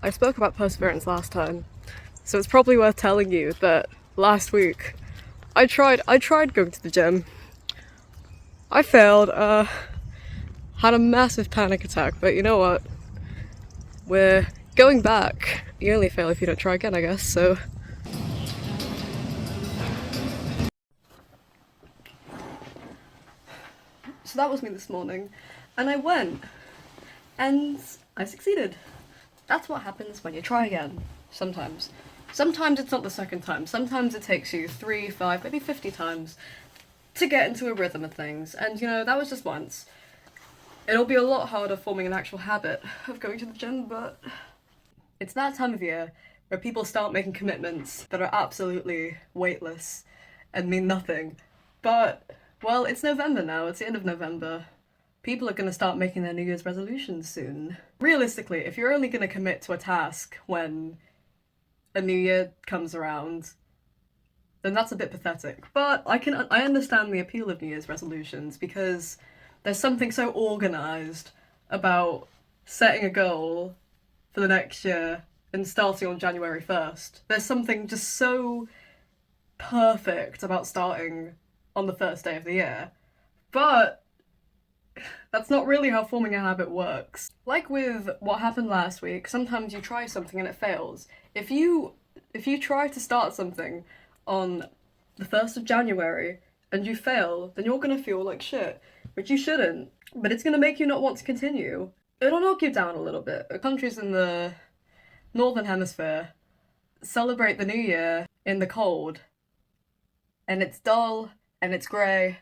I spoke about perseverance last time, so it's probably worth telling you that last week I tried going to the gym. I failed, had a massive panic attack, but you know what? We're going back. You only fail if you don't try again, I guess, so. So that was me this morning, and I went, and I succeeded. That's what happens when you try again, sometimes. Sometimes it's not the second time, sometimes it takes you 3, 5, maybe 50 times to get into a rhythm of things, and you know, that was just once. It'll be a lot harder forming an actual habit of going to the gym, but it's that time of year where people start making commitments that are absolutely weightless and mean nothing. But, well, it's November now, it's the end of November. People are going to start making their New Year's resolutions soon. Realistically, if you're only going to commit to a task when a new year comes around, then that's a bit pathetic. But I understand the appeal of New Year's resolutions because there's something so organised about setting a goal for the next year and starting on January 1st. There's something just so perfect about starting on the first day of the year. But that's not really how forming a habit works. Like with what happened last week, sometimes you try something and it fails. If you try to start something on the 1st of January and you fail, then you're gonna feel like shit, which you shouldn't. But it's gonna make you not want to continue. It'll knock you down a little bit. Countries in the Northern Hemisphere celebrate the New Year in the cold, and it's dull and it's grey,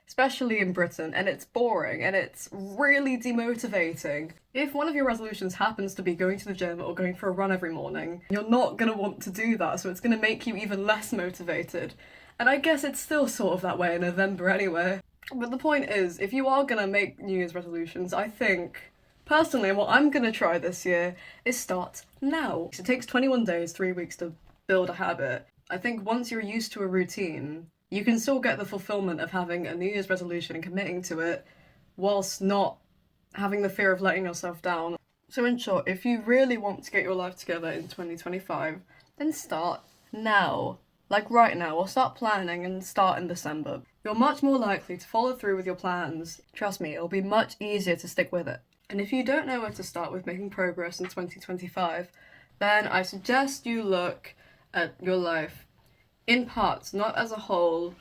especially in Britain, and it's boring and it's really demotivating. If one of your resolutions happens to be going to the gym or going for a run every morning, you're not gonna want to do that, so it's gonna make you even less motivated. And I guess it's still sort of that way in November anyway. But the point is, if you are gonna make New Year's resolutions, I think, personally, what I'm gonna try this year is start now. It takes 21 days, 3 weeks to build a habit. I think once you're used to a routine, you can still get the fulfillment of having a New Year's resolution and committing to it, whilst not having the fear of letting yourself down. So in short, if you really want to get your life together in 2025, then start now. Like right now, or start planning and start in December. You're much more likely to follow through with your plans. Trust me, it'll be much easier to stick with it. And if you don't know where to start with making progress in 2025, then I suggest you look at your life in parts, not as a whole.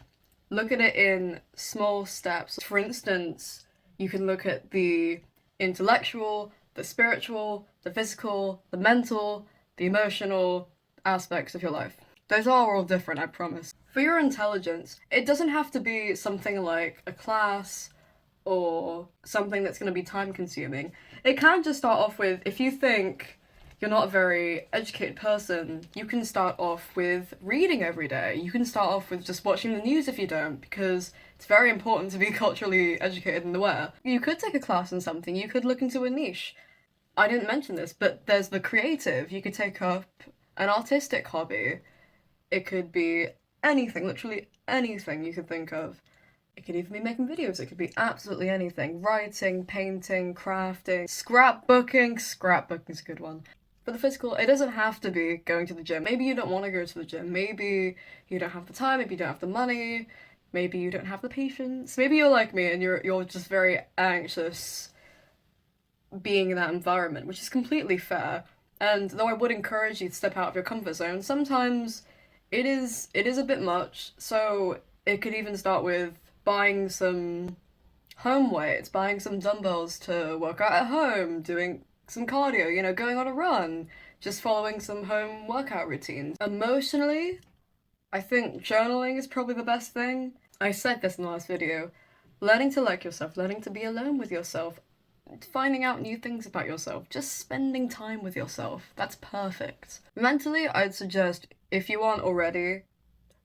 Look at it in small steps. For instance, you can look at the intellectual, the spiritual, the physical, the mental, the emotional aspects of your life. Those are all different, I promise. For your intelligence, it doesn't have to be something like a class or something that's going to be time consuming. It can just start off with, if you think you're not a very educated person, you can start off with reading every day. You can start off with just watching the news if you don't, because it's very important to be culturally educated and aware. You could take a class in something, you could look into a niche. I didn't mention this, but there's the creative. You could take up an artistic hobby. It could be anything, literally anything you could think of. It could even be making videos, it could be absolutely anything. Writing, painting, crafting, scrapbooking. Scrapbooking's a good one. For the physical, it doesn't have to be going to the gym. Maybe you don't want to go to the gym. Maybe you don't have the time, maybe you don't have the money, maybe you don't have the patience. Maybe you're like me and you're just very anxious being in that environment, which is completely fair. And though I would encourage you to step out of your comfort zone, sometimes it is a bit much. So it could even start with buying some home weights, buying some dumbbells to work out at home, doing some cardio, you know, going on a run, just following some home workout routines. Emotionally, I think journaling is probably the best thing. I said this in the last video. Learning to like yourself, learning to be alone with yourself, finding out new things about yourself, just spending time with yourself. That's perfect. Mentally, I'd suggest, if you aren't already,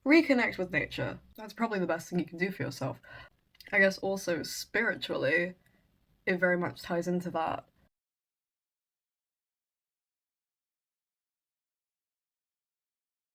reconnect with nature. That's probably the best thing you can do for yourself. I guess also spiritually, it very much ties into that.